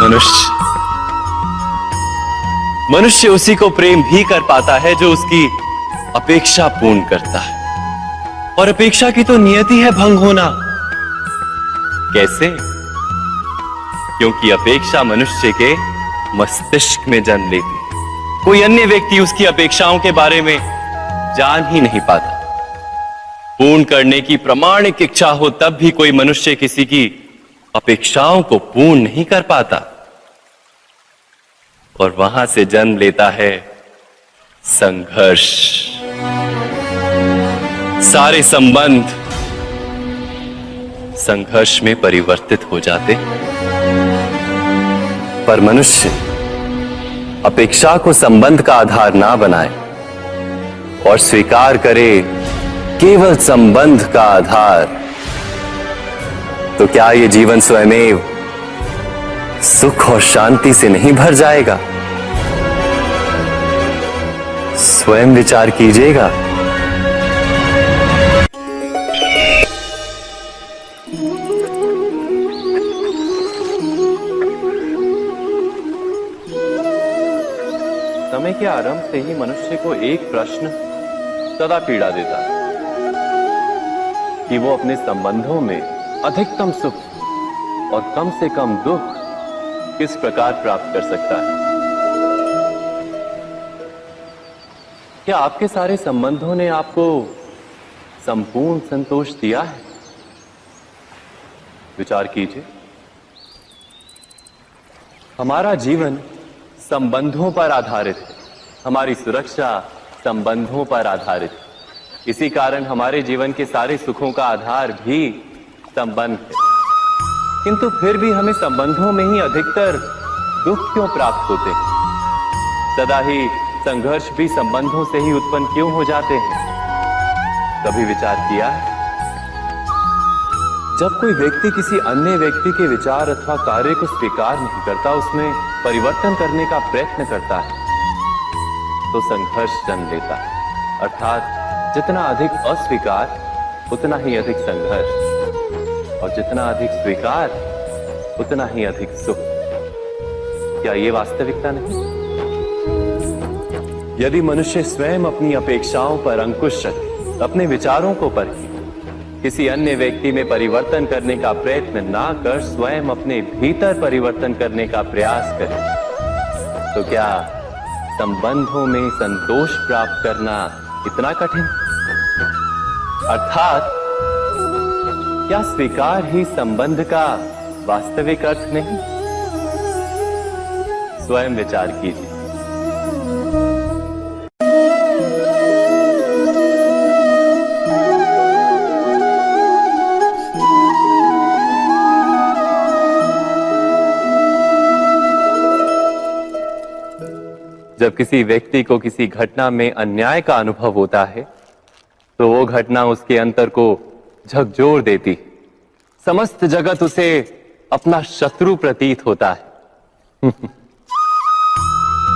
मनुष्य। मनुष्य उसी को प्रेम भी कर पाता है जो उसकी अपेक्षा पूर्ण करता है, और अपेक्षा की तो नियति है भंग होना। कैसे? क्योंकि अपेक्षा मनुष्य के मस्तिष्क में जन्म लेती है। कोई अन्य व्यक्ति उसकी अपेक्षाओं के बारे में जान ही नहीं पाता। पूर्ण करने की प्रामाणिक इच्छा हो तब भी कोई मनुष्य किसी की अपेक्षाओं को पूर्ण नहीं कर पाता, और वहां से जन्म लेता है संघर्ष। सारे संबंध संघर्ष में परिवर्तित हो जाते, पर मनुष्य अपेक्षा को संबंध का आधार ना बनाए और स्वीकार करे केवल संबंध का आधार, तो क्या ये जीवन स्वयमेव सुख और शांति से नहीं भर जाएगा? स्वयं विचार कीजिएगा। समय के आरंभ से ही मनुष्य को एक प्रश्न सदा पीड़ा देता है कि वो अपने संबंधों में अधिकतम सुख और कम से कम दुख किस प्रकार प्राप्त कर सकता है। क्या आपके सारे संबंधों ने आपको संपूर्ण संतोष दिया है? विचार कीजिए। हमारा जीवन संबंधों पर आधारित है, हमारी सुरक्षा संबंधों पर आधारित है। इसी कारण हमारे जीवन के सारे सुखों का आधार भी संबंध है। किंतु फिर भी हमें संबंधों में ही अधिकतर दुख क्यों प्राप्त होते हैं? सदा ही संघर्ष भी संबंधों से ही उत्पन्न क्यों हो जाते हैं? कभी विचार किया है? जब कोई व्यक्ति किसी अन्य व्यक्ति के विचार अथवा कार्य को स्वीकार नहीं करता, उसमें परिवर्तन करने का प्रयत्न करता है, तो संघर्ष जन्म लेता है। अर्थात जितना अधिक अस्वीकार उतना ही अधिक संघर्ष, और जितना अधिक स्वीकार उतना ही अधिक सुख। क्या ये वास्तविकता नहीं? यदि मनुष्य स्वयं अपनी अपेक्षाओं पर अंकुश रखे, अपने विचारों को परखे, किसी अन्य व्यक्ति में परिवर्तन करने का प्रयत्न ना कर स्वयं अपने भीतर परिवर्तन करने का प्रयास करे, तो क्या संबंधों में संतोष प्राप्त करना इतना कठिन? अर्थात क्या स्वीकार ही संबंध का वास्तविक अर्थ नहीं? स्वयं विचार कीजिए। जब किसी व्यक्ति को किसी घटना में अन्याय का अनुभव होता है, तो वो घटना उसके अंतर को झकझोर देती। समस्त जगत उसे अपना शत्रु प्रतीत होता है।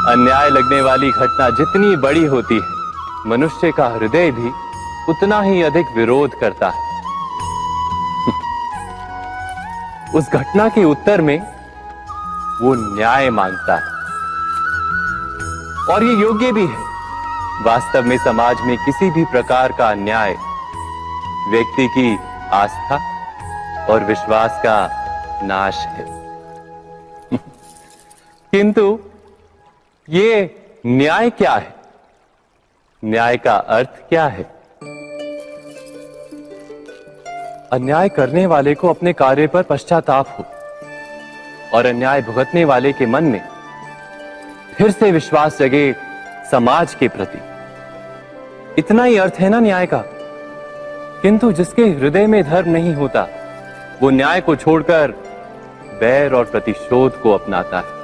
अन्याय लगने वाली घटना जितनी बड़ी होती है, मनुष्य का हृदय भी उतना ही अधिक विरोध करता है। उस घटना के उत्तर में वो न्याय मांगता है, और ये योग्य भी है। वास्तव में समाज में किसी भी प्रकार का अन्याय व्यक्ति की आस्था और विश्वास का नाश है। किंतु ये न्याय क्या है? न्याय का अर्थ क्या है? अन्याय करने वाले को अपने कार्य पर पश्चाताप हो, और अन्याय भुगतने वाले के मन में फिर से विश्वास जगे समाज के प्रति। इतना ही अर्थ है ना न्याय का। किंतु जिसके हृदय में धर्म नहीं होता, वो न्याय को छोड़कर बैर और प्रतिशोध को अपनाता है।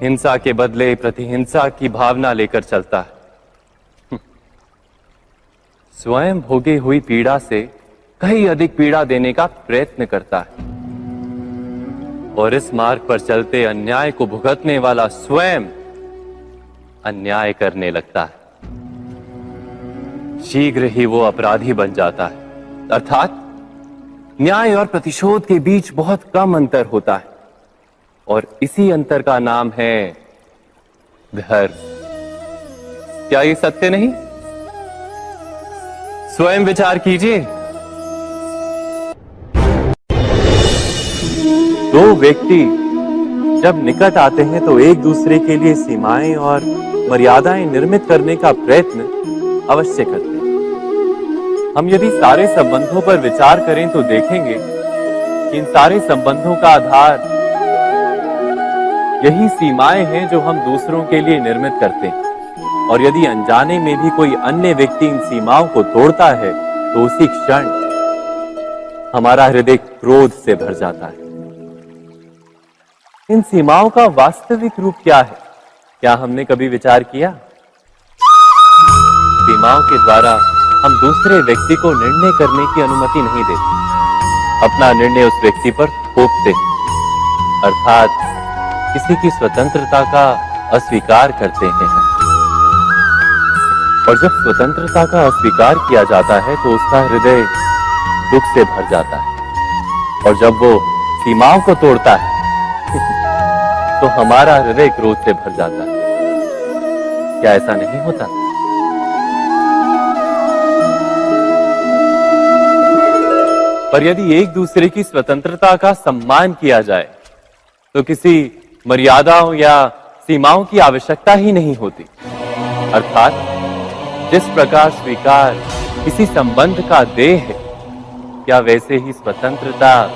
हिंसा के बदले प्रतिहिंसा की भावना लेकर चलता है। स्वयं भोगी हुई पीड़ा से कहीं अधिक पीड़ा देने का प्रयत्न करता है, और इस मार्ग पर चलते अन्याय को भुगतने वाला स्वयं अन्याय करने लगता है। शीघ्र ही वो अपराधी बन जाता है। अर्थात न्याय और प्रतिशोध के बीच बहुत कम अंतर होता है। और इसी अंतर का नाम है धर्म। क्या ये सत्य नहीं? स्वयं विचार कीजिए। दो व्यक्ति जब निकट आते हैं तो एक दूसरे के लिए सीमाएं और मर्यादाएं निर्मित करने का प्रयत्न अवश्य करते हैं। हम यदि सारे संबंधों पर विचार करें तो देखेंगे कि इन सारे संबंधों का आधार यही सीमाएं हैं जो हम दूसरों के लिए निर्मित करते हैं। और यदि अनजाने में भी कोई अन्य व्यक्ति इन सीमाओं को तोड़ता है तो उसी क्षण हमारा हृदय क्रोध से भर जाता है। इन सीमाओं का वास्तविक रूप क्या है? क्या हमने कभी विचार किया? सीमाओं के द्वारा हम दूसरे व्यक्ति को निर्णय करने की अनुमति नहीं देते, अपना निर्णय उस व्यक्ति पर थोपते हैं, अर्थात किसी की स्वतंत्रता का अस्वीकार करते हैं। और जब स्वतंत्रता का अस्वीकार किया जाता है तो उसका हृदय दुख से भर जाता है। और जब वो सीमाओं को तोड़ता है तो हमारा हृदय क्रोध से भर जाता है। क्या ऐसा नहीं होता? पर यदि एक दूसरे की स्वतंत्रता का सम्मान किया जाए तो किसी मर्यादाओं या सीमाओं की आवश्यकता ही नहीं होती। अर्थात जिस प्रकार स्वीकार किसी संबंध का देह है, क्या वैसे ही स्वतंत्रता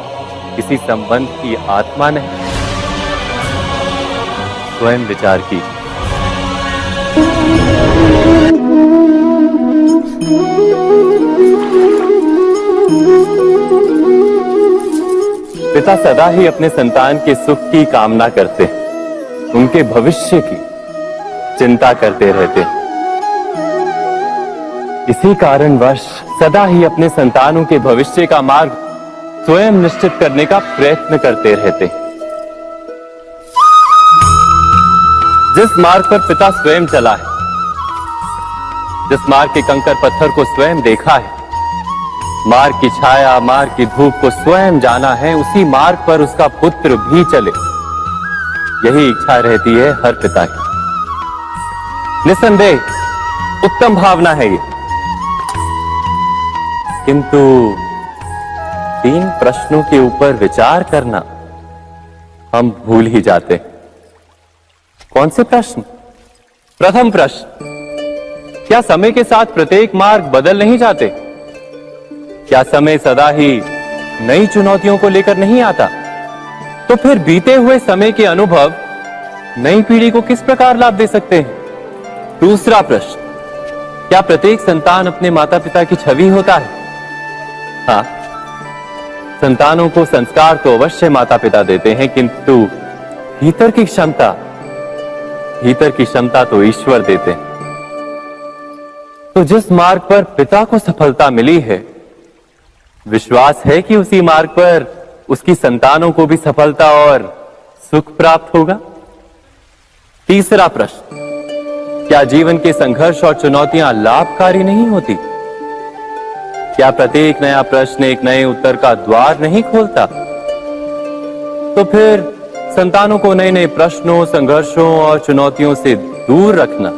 किसी संबंध की आत्मा नहीं? स्वयं विचार कीजिए। पिता सदा ही अपने संतान के सुख की कामना करते हैं, उनके भविष्य की चिंता करते रहते हैं। इसी कारणवश सदा ही अपने संतानों के भविष्य का मार्ग स्वयं निश्चित करने का प्रयत्न करते रहते हैं। जिस मार्ग पर पिता स्वयं चला है, जिस मार्ग के कंकर पत्थर को स्वयं देखा है, मार्ग की छाया, मार्ग की धूप को स्वयं जाना है, उसी मार्ग पर उसका पुत्र भी चले, यही इच्छा रहती है हर पिता की। निसंदेह उत्तम भावना है ये। किंतु 3 प्रश्नों के ऊपर विचार करना हम भूल ही जाते हैं। कौन से प्रश्न? प्रथम प्रश्न, क्या समय के साथ प्रत्येक मार्ग बदल नहीं जाते? क्या समय सदा ही नई चुनौतियों को लेकर नहीं आता? तो फिर बीते हुए समय के अनुभव नई पीढ़ी को किस प्रकार लाभ दे सकते हैं? दूसरा प्रश्न, क्या प्रत्येक संतान अपने माता पिता की छवि होता है? हाँ, संतानों को संस्कार तो अवश्य माता पिता देते हैं, किंतु भीतर की क्षमता तो ईश्वर देते हैं। तो जिस मार्ग पर पिता को सफलता मिली है, विश्वास है कि उसी मार्ग पर उसकी संतानों को भी सफलता और सुख प्राप्त होगा। तीसरा प्रश्न, क्या जीवन के संघर्ष और चुनौतियां लाभकारी नहीं होती? क्या प्रत्येक नया प्रश्न एक नए उत्तर का द्वार नहीं खोलता? तो फिर संतानों को नए नए प्रश्नों, संघर्षों और चुनौतियों से दूर रखना,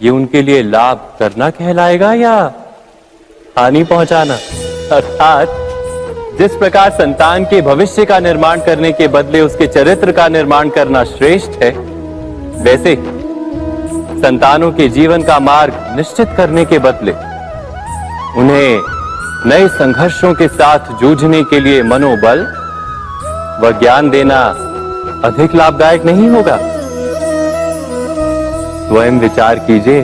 ये उनके लिए लाभ करना कहलाएगा या हानि पहुंचाना? अर्थात जिस प्रकार संतान के भविष्य का निर्माण करने के बदले उसके चरित्र का निर्माण करना श्रेष्ठ है, वैसे संतानों के जीवन का मार्ग निश्चित करने के बदले उन्हें नए संघर्षों के साथ जूझने के लिए मनोबल व ज्ञान देना अधिक लाभदायक नहीं होगा? स्वयं विचार कीजिए।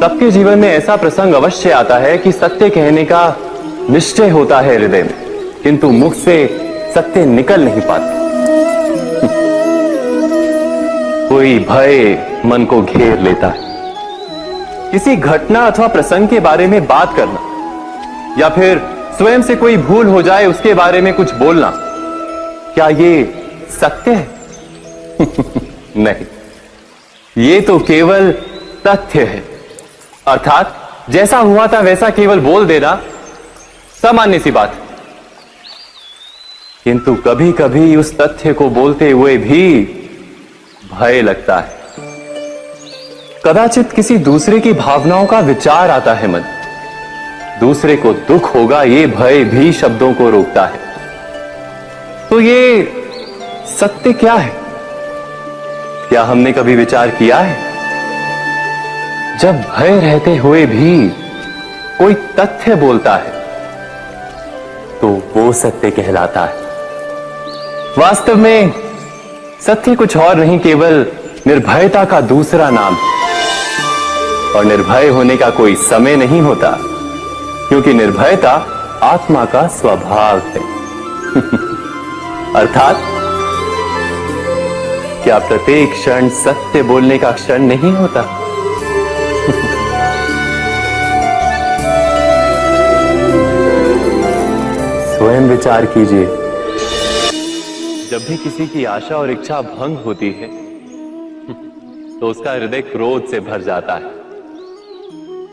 सबके जीवन में ऐसा प्रसंग अवश्य आता है कि सत्य कहने का निश्चय होता है हृदय में, किंतु मुख से सत्य निकल नहीं पाता। कोई भय मन को घेर लेता है। किसी घटना अथवा प्रसंग के बारे में बात करना या फिर स्वयं से कोई भूल हो जाए उसके बारे में कुछ बोलना, क्या ये सत्य है? नहीं, ये तो केवल तथ्य है। अर्थात जैसा हुआ था वैसा केवल बोल देना सामान्य सी बात है। किंतु कभी कभी उस तथ्य को बोलते हुए भी भय लगता है। कदाचित किसी दूसरे की भावनाओं का विचार आता है मन, दूसरे को दुख होगा ये भय भी शब्दों को रोकता है। तो ये सत्य क्या है? क्या हमने कभी विचार किया है? जब भय रहते हुए भी कोई तथ्य बोलता है तो वो सत्य कहलाता है। वास्तव में सत्य कुछ और नहीं, केवल निर्भयता का दूसरा नाम है। और निर्भय होने का कोई समय नहीं होता, क्योंकि निर्भयता आत्मा का स्वभाव है। अर्थात क्या प्रत्येक क्षण सत्य बोलने का क्षण नहीं होता? स्वयं विचार कीजिए। जब भी किसी की आशा और इच्छा भंग होती है तो उसका हृदय क्रोध से भर जाता है।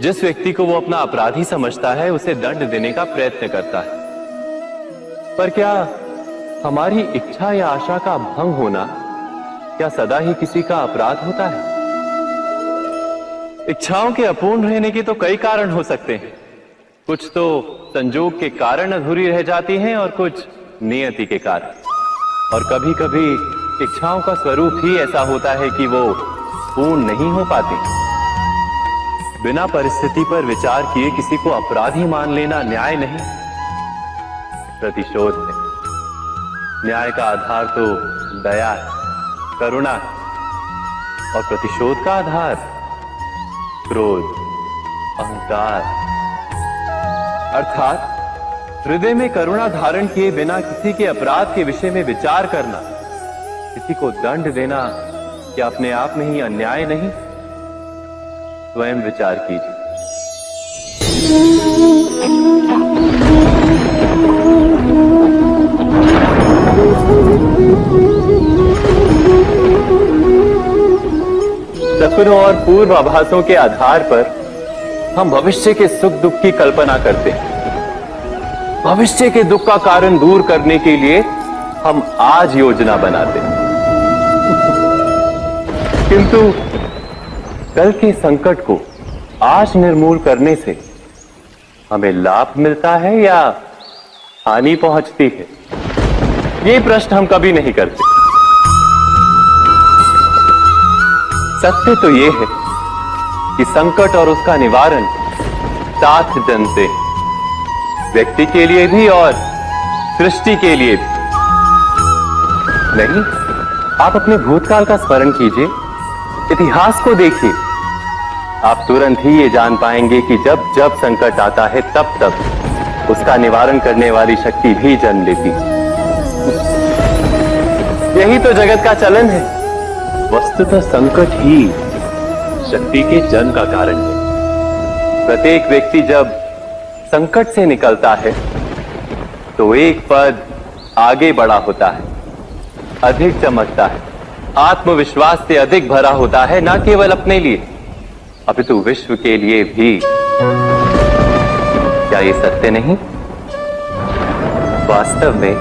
जिस व्यक्ति को वो अपना अपराधी समझता है उसे दंड देने का प्रयत्न करता है। पर क्या हमारी इच्छा या आशा का भंग होना क्या सदा ही किसी का अपराध होता है? इच्छाओं के अपूर्ण रहने के तो कई कारण हो सकते हैं। कुछ तो संजोग के कारण अधूरी रह जाती हैं और कुछ नियति के कारण। और कभी कभी इच्छाओं का स्वरूप ही ऐसा होता है कि वो पूर्ण नहीं हो पाती। बिना परिस्थिति पर विचार किए किसी को अपराधी मान लेना न्याय नहीं, प्रतिशोध है। न्याय का आधार तो दया है, करुणा है, और प्रतिशोध का आधार क्रोध, अहंकार। अर्थात हृदय में करुणा धारण किए बिना किसी के अपराध के विषय में विचार करना, किसी को दंड देना, क्या अपने आप में ही अन्याय नहीं? स्वयं विचार कीजिए। सपनों और पूर्वाभासों के आधार पर हम भविष्य के सुख दुख की कल्पना करते हैं। भविष्य के दुख का कारण दूर करने के लिए हम आज योजना बनाते हैं। किंतु कल के संकट को आज निर्मूल करने से हमें लाभ मिलता है या हानि पहुंचती है? ये प्रश्न हम कभी नहीं करते। सत्य तो यह है कि संकट और उसका निवारण साथ जनते हैं, व्यक्ति के लिए भी और सृष्टि के लिए भी। नहीं, आप अपने भूतकाल का स्मरण कीजिए, इतिहास को देखिए। आप तुरंत ही ये जान पाएंगे कि जब जब संकट आता है तब तब उसका निवारण करने वाली शक्ति भी जन्म लेती है। यही तो जगत का चलन है। वस्तुतः संकट ही शक्ति के जन्म का कारण है। प्रत्येक व्यक्ति जब संकट से निकलता है तो एक पद आगे बढ़ा होता है, अधिक चमकता है, आत्मविश्वास से अधिक भरा होता है, न केवल अपने लिए अपितु विश्व के लिए भी। क्या ये सत्य नहीं? वास्तव में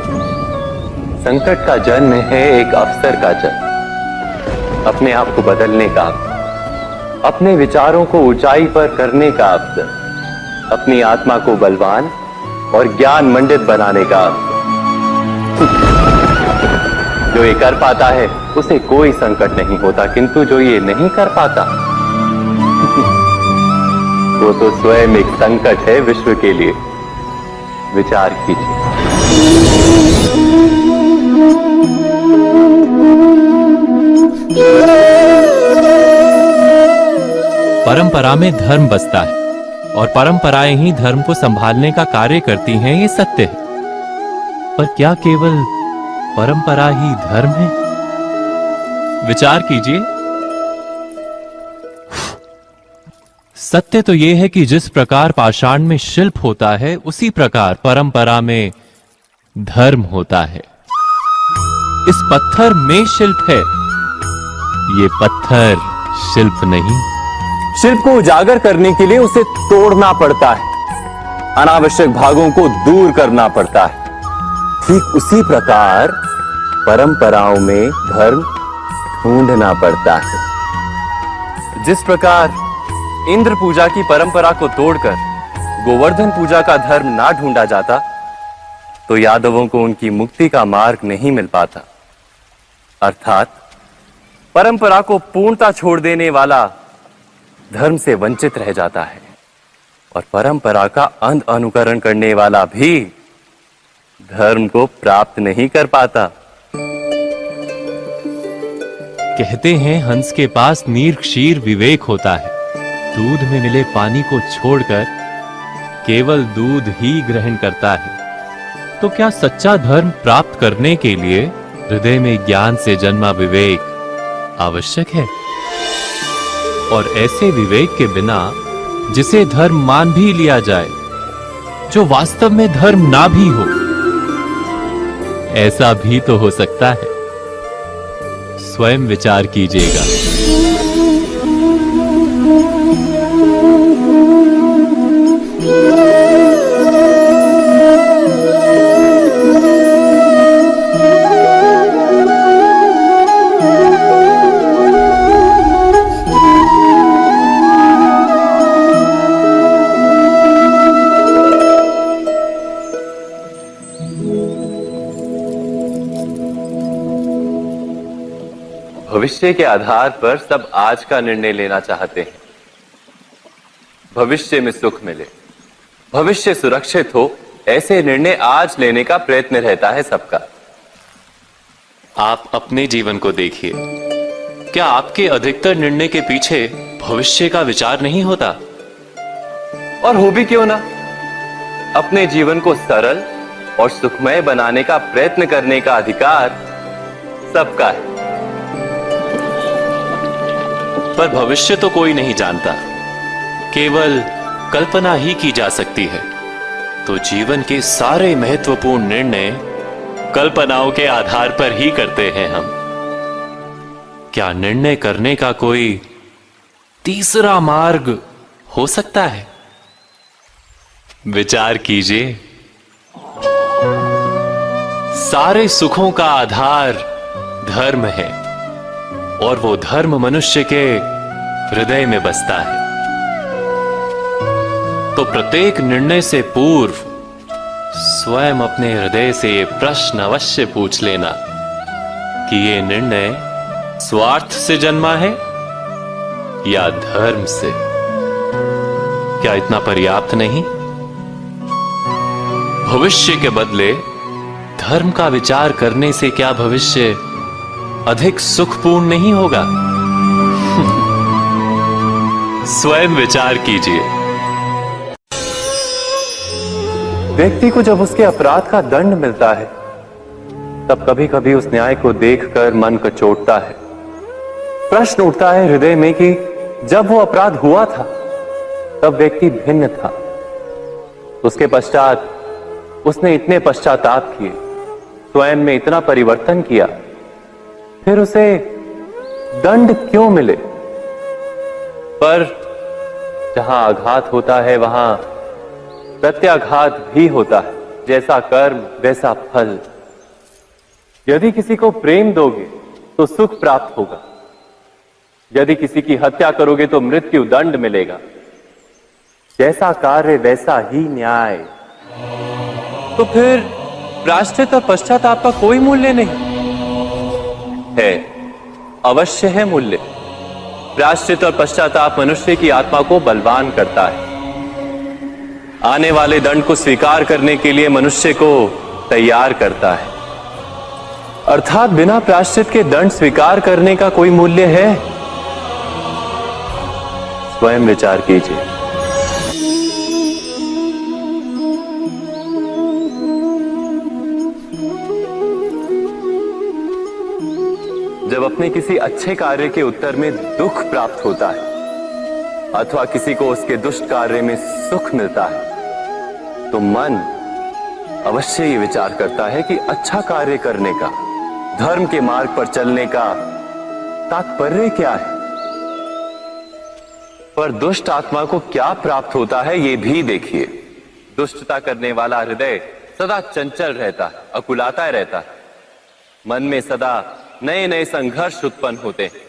संकट का जन्म है एक अवसर का जन्म, अपने आप को बदलने का, अपने विचारों को ऊंचाई पर करने का अवसर, अपनी आत्मा को बलवान और ज्ञान मंडित बनाने का अवसर। जो ये कर पाता है उसे कोई संकट नहीं होता, किंतु जो ये नहीं कर पाता वो तो स्वयं एक संकट है विश्व के लिए। विचार कीजिए। परंपरा में धर्म बसता है और परंपराएं ही धर्म को संभालने का कार्य करती हैं, ये सत्य है। पर क्या केवल परंपरा ही धर्म है? विचार कीजिए। सत्य तो यह है कि जिस प्रकार पाषाण में शिल्प होता है उसी प्रकार परंपरा में धर्म होता है। इस पत्थर में शिल्प है, ये पत्थर शिल्प नहीं। शिल्प को उजागर करने के लिए उसे तोड़ना पड़ता है, अनावश्यक भागों को दूर करना पड़ता है। ठीक उसी प्रकार परंपराओं में धर्म ढूंढना पड़ता है। जिस प्रकार इंद्र पूजा की परंपरा को तोड़कर गोवर्धन पूजा का धर्म ना ढूंढा जाता तो यादवों को उनकी मुक्ति का मार्ग नहीं मिल पाता। अर्थात परंपरा को पूर्णता छोड़ देने वाला धर्म से वंचित रह जाता है और परंपरा का अंध अनुकरण करने वाला भी धर्म को प्राप्त नहीं कर पाता। कहते हैं हंस के पास नीर क्षीर विवेक होता है। दूध में मिले पानी को छोड़कर केवल दूध ही ग्रहण करता है। तो क्या सच्चा धर्म प्राप्त करने के लिए हृदय में ज्ञान से जन्मा विवेक आवश्यक है? और ऐसे विवेक के बिना जिसे धर्म मान भी लिया जाए, जो वास्तव में धर्म ना भी हो, ऐसा भी तो हो सकता है। स्वयं विचार कीजिएगा। भविष्य के आधार पर सब आज का निर्णय लेना चाहते हैं। भविष्य में सुख मिले, भविष्य सुरक्षित हो, ऐसे निर्णय आज लेने का प्रयत्न रहता है सबका। आप अपने जीवन को देखिए। क्या आपके अधिकतर निर्णय के पीछे भविष्य का विचार नहीं होता? और हो भी क्यों ना। अपने जीवन को सरल और सुखमय बनाने का प्रयत्न करने का अधिकार सबका है। पर भविष्य तो कोई नहीं जानता, केवल कल्पना ही की जा सकती है। तो जीवन के सारे महत्वपूर्ण निर्णय कल्पनाओं के आधार पर ही करते हैं हम। क्या निर्णय करने का कोई तीसरा मार्ग हो सकता है? विचार कीजिए। सारे सुखों का आधार धर्म है और वो धर्म मनुष्य के हृदय में बसता है। तो प्रत्येक निर्णय से पूर्व स्वयं अपने हृदय से ये प्रश्न अवश्य पूछ लेना कि ये निर्णय स्वार्थ से जन्मा है या धर्म से। क्या इतना पर्याप्त नहीं? भविष्य के बदले धर्म का विचार करने से क्या भविष्य अधिक सुखपूर्ण नहीं होगा? स्वयं विचार कीजिए। व्यक्ति को जब उसके अपराध का दंड मिलता है तब कभी कभी उस न्याय को देखकर मन कचोटता है। प्रश्न उठता है हृदय में कि जब वो अपराध हुआ था तब व्यक्ति भिन्न था। उसके पश्चात उसने इतने पश्चाताप किए, स्वयं में इतना परिवर्तन किया, फिर उसे दंड क्यों मिले? पर जहां आघात होता है वहां प्रत्याघात भी होता है। जैसा कर्म वैसा फल। यदि किसी को प्रेम दोगे तो सुख प्राप्त होगा, यदि किसी की हत्या करोगे तो मृत्यु दंड मिलेगा। जैसा कार्य वैसा ही न्याय। तो फिर प्रायश्चित और पश्चाताप का कोई मूल्य नहीं है? अवश्य है मूल्य। प्रायश्चित और पश्चाताप मनुष्य की आत्मा को बलवान करता है, आने वाले दंड को स्वीकार करने के लिए मनुष्य को तैयार करता है। अर्थात बिना प्रायश्चित के दंड स्वीकार करने का कोई मूल्य है? स्वयं विचार कीजिए। जब अपने किसी अच्छे कार्य के उत्तर में दुख प्राप्त होता है अथवा किसी को उसके दुष्ट कार्य में सुख मिलता है तो मन अवश्य ये विचार करता है कि अच्छा कार्य करने का, धर्म के मार्ग पर चलने का तात्पर्य क्या है। पर दुष्ट आत्मा को क्या प्राप्त होता है ये भी देखिए। दुष्टता करने वाला हृदय सदा चंचल रहता है, अकुलाता रहता है। मन में सदा नए नए संघर्ष उत्पन्न होते हैं।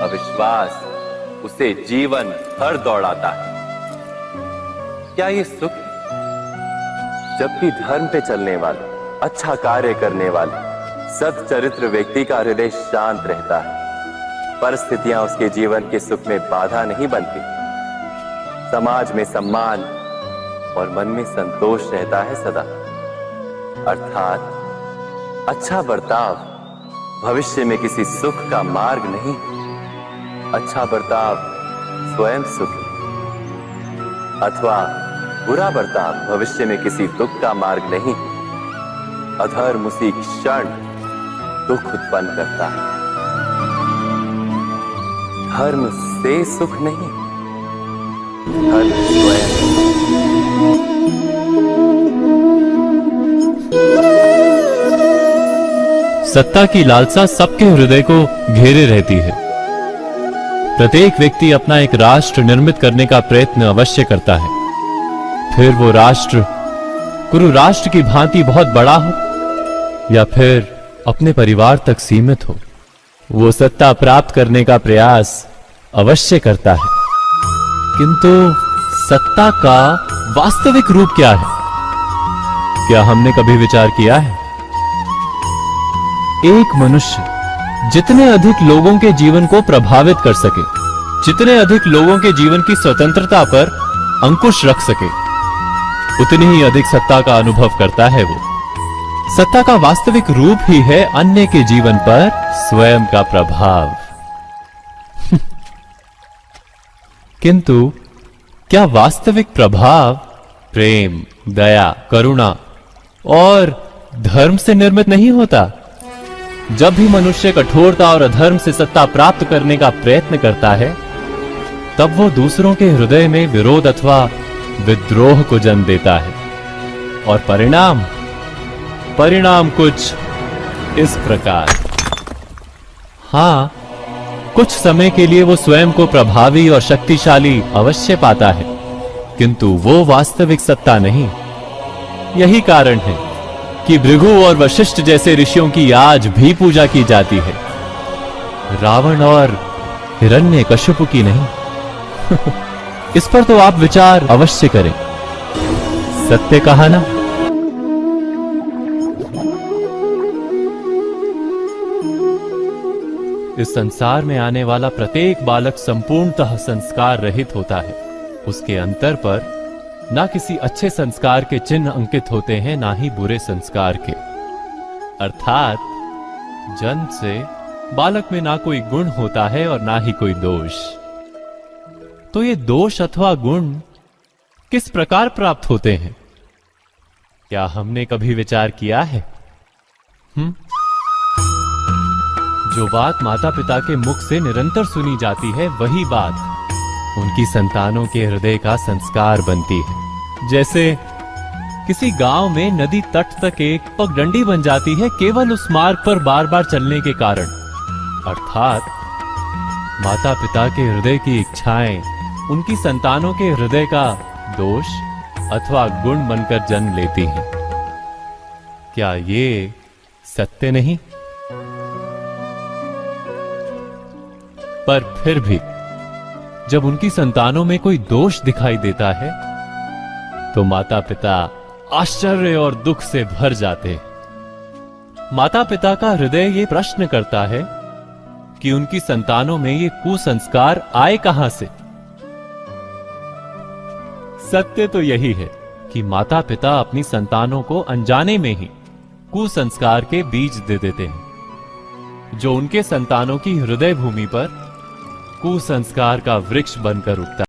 अविश्वास उसे जीवन भर दौड़ाता है। क्या ये सुख है? जब भी धर्म पे चलने वाले, अच्छा कार्य करने वाले, सच्चरित्र व्यक्ति का हृदय शांत रहता है। परिस्थितियां उसके जीवन के सुख में बाधा नहीं बनती। समाज में सम्मान और मन में संतोष रहता है सदा। अर्थात अच्छा बर्ताव भविष्य में किसी सुख का मार्ग नहीं। अच्छा बर्ताव स्वयं सुख है। अथवा बुरा बर्ताव भविष्य में किसी दुख का मार्ग नहीं। अधर्म उसी क्षण दुख उत्पन्न करता है। धर्म से सुख नहीं, धर्म स्वयं। सत्ता की लालसा सबके हृदय को घेरे रहती है। प्रत्येक व्यक्ति अपना एक राष्ट्र निर्मित करने का प्रयत्न अवश्य करता है। फिर वो राष्ट्र कुरु राष्ट्र की भांति बहुत बड़ा हो या फिर अपने परिवार तक सीमित हो, वो सत्ता प्राप्त करने का प्रयास अवश्य करता है। किंतु सत्ता का वास्तविक रूप क्या है? क्या हमने कभी विचार किया है? एक मनुष्य जितने अधिक लोगों के जीवन को प्रभावित कर सके, जितने अधिक लोगों के जीवन की स्वतंत्रता पर अंकुश रख सके, उतनी ही अधिक सत्ता का अनुभव करता है वो। सत्ता का वास्तविक रूप ही है अन्य के जीवन पर स्वयं का प्रभाव। किंतु क्या वास्तविक प्रभाव प्रेम, दया, करुणा और धर्म से निर्मित नहीं होता? जब भी मनुष्य कठोरता और अधर्म से सत्ता प्राप्त करने का प्रयत्न करता है, तब वो दूसरों के हृदय में विरोध अथवा विद्रोह को जन्म देता है। और परिणाम कुछ इस प्रकार। हां, कुछ समय के लिए वो स्वयं को प्रभावी और शक्तिशाली अवश्य पाता है, किंतु वो वास्तविक सत्ता नहीं। यही कारण है कि भृगु और वशिष्ठ जैसे ऋषियों की आज भी पूजा की जाती है, रावण और हिरण्यकशिपु की नहीं। इस पर तो आप विचार अवश्य करें। सत्य कहा ना? इस संसार में आने वाला प्रत्येक बालक संपूर्णतः संस्कार रहित होता है। उसके अंतर पर ना किसी अच्छे संस्कार के चिन्ह अंकित होते हैं, ना ही बुरे संस्कार के। अर्थात जन्म से बालक में ना कोई गुण होता है और ना ही कोई दोष। तो ये दोष अथवा गुण किस प्रकार प्राप्त होते हैं? क्या हमने कभी विचार किया है? जो बात माता पिता के मुख से निरंतर सुनी जाती है, वही बात उनकी संतानों के हृदय का संस्कार बनती है। जैसे किसी गांव में नदी तट तक एक पगडंडी बन जाती है केवल उस मार्ग पर बार बार चलने के कारण। अर्थात माता पिता के हृदय की इच्छाएं उनकी संतानों के हृदय का दोष अथवा गुण बनकर जन्म लेती हैं। क्या ये सत्य नहीं? पर फिर भी जब उनकी संतानों में कोई दोष दिखाई देता है, तो माता पिता आश्चर्य और दुख से भर जाते हैं। माता पिता का हृदय ये प्रश्न करता है कि उनकी संतानों में ये कुसंस्कार आए कहां से? सत्य तो यही है कि माता पिता अपनी संतानों को अनजाने में ही कुसंस्कार के बीज दे देते हैं, जो उनके संतानों की हृदय भूमि पर कुसंस्कार का वृक्ष बनकर उगता है।